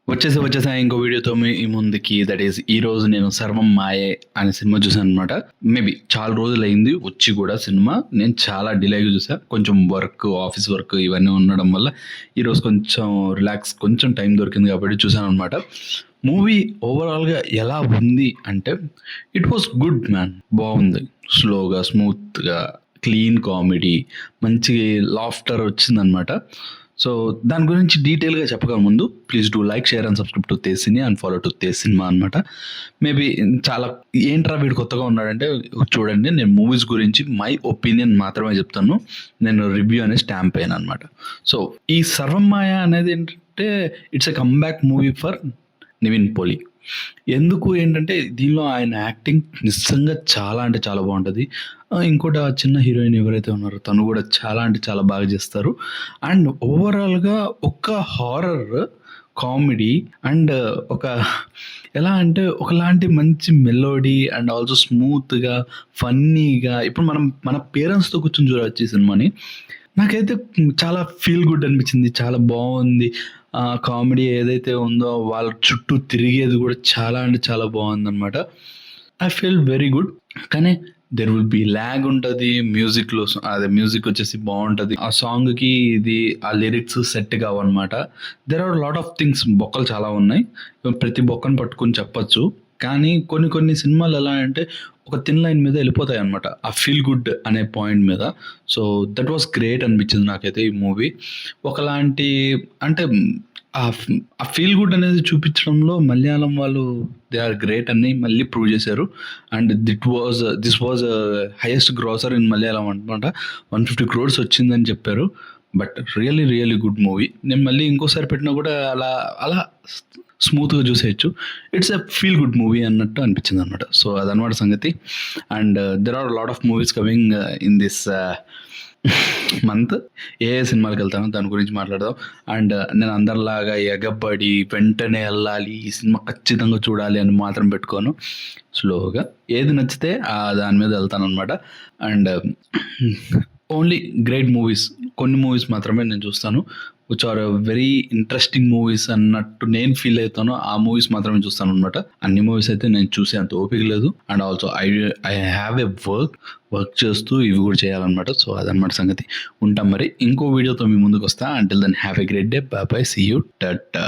వచ్చేసా ఇంకో వీడియోతో మీ ముందుకి. దట్ ఈస్ ఈరోజు నేను 'సర్వం మాయే' అనే సినిమా చూసాననమాట. మేబీ చాలా రోజులయింది వచ్చి కూడా సినిమా. నేను చాలా డిలేగా చూసా. కొంచెం వర్క్, ఆఫీస్ వర్క్ ఇవన్నీ ఉండడం వల్ల ఈరోజు కొంచెం రిలాక్స్ కొంచెం టైం దొరికింది కాబట్టి చూసాననమాట. మూవీ ఓవరాల్‌గా ఎలా ఉంది అంటే ఇట్ వాస్ గుడ్ మ్యాన్. బావుంది. స్లోగా, స్మూత్‌గా, క్లీన్ కామెడీ, మంచి లాఫ్టర్ వచ్చిందనమాట. సో, దాని గురించి డీటెయిల్‌గా చెప్పక ముందు please do like, share and subscribe to Tej cine and follow to Tej cinema అనమాట. మేబీ చాలా ఏంట్రా వీడు కొత్తగా ఉన్నాడంటే చూడండి, నేను మూవీస్ గురించి మై ఒపీనియన్ మాత్రమే చెప్తాను. నేను రివ్యూ అనేది స్టాంప్ అయ్యాననమాట. సో, ఈ 'సర్వం మాయ' అనేది ఏంటంటే it's a comeback movie for Nivin పోలి. ఎందుకు ఏంటంటే దీనిలో ఆయన యాక్టింగ్ నిజంగా చాలా అంటే చాలా బావుంటది. ఇంకోటి ఆ చిన్న హీరోయిన్ ఎవరైతే ఉన్నారో తను కూడా చాలా అంటే చాలా బాగా చేస్తారు. అండ్ ఓవరాల్‌గా ఒక హారర్, కామెడీ అండ్ ఒక ఎలా అంటే ఒకలాంటి మంచి మెలోడీ అండ్ ఆల్సో స్మూత్‌గా, ఫన్నీగా ఇప్పుడు మనం మన పేరెంట్స్‌తో కూర్చొని చూడొచ్చు ఈ సినిమాని. నాకైతే చాలా ఫీల్ గుడ్ అనిపించింది. చాలా బావుంది. కామెడీ ఏదైతే ఉందో వాళ్ళ చుట్టూ తిరిగేది కూడా చాలా అంటే చాలా బావుందనమాట. I feel very good. కానీ దేర్ విల్ బి లాగ్ ఉంటది. మ్యూజిక్‌లో అదే మ్యూజిక్ వచ్చేసి బావుంటది. ఆ సాంగ్‌కి ఇది ఆ లిరిక్స్ సెట్ కావన్నమాట. There are lot of things బొక్కలు చాలా ఉన్నాయి. ప్రతి బొక్కను పట్టుకొని చెప్పొచ్చు. కానీ కొన్ని కొన్ని సినిమాలు ఎలా అంటే ఒక థిన్ లైన్ మీద వెళ్ళిపోతాయన్నమాట. ఆ ఫీల్ గుడ్ అనే పాయింట్ మీద. సో, దట్ వాస్ గ్రేట్ అనిపించింది నాకైతే ఈ మూవీ. ఒకలాంటి అంటే ఆ ఫీల్ గుడ్ అనేది చూపించడంలో మలయాళం వాళ్ళు దే ఆర్ గ్రేట్ అని మళ్ళీ ప్రూవ్ చేశారు. And this was highest grosser in Malayalam అనమాట. 150 crores వచ్చిందని చెప్పారు. But really good movie. నేను మళ్ళీ ఇంకోసారి పెట్టినా కూడా అలా అలా స్మూత్‌గా చూసేయొచ్చు. It's a feel good movie అన్నట్టు అనిపించింది అనమాట. సో, అదనమాట సంగతి. And there are lot of movies coming in this month. ఏ సినిమాలకు వెళ్తానో దాని గురించి మాట్లాడదాం. అండ్ నేను అందరిలాగా ఎగబడి వెంటనే వెళ్ళాలి, ఈ సినిమా ఖచ్చితంగా చూడాలి అని మాత్రం పెట్టుకోను. స్లోగా ఏది నచ్చితే దాని మీద వెళ్తాననమాట. అండ్ ఓన్లీ గ్రేట్ మూవీస్, కొన్ని మూవీస్ మాత్రమే నేను చూస్తాను. Which are very interesting movies అన్నట్టు నేను ఫీల్ అవుతానో ఆ మూవీస్ మాత్రమే చూస్తాను అనమాట. అన్ని మూవీస్ అయితే నేను చూసే అంత ఓపిక లేదు. And also I have a work చేస్తూ ఇవి కూడా చేయాలన్నమాట. సో, అదనమాట సంగతి. ఉంటాం మరి. ఇంకో వీడియోతో మీ ముందుకు వస్తా. Until then have a great day. Bye bye. See you. Tata.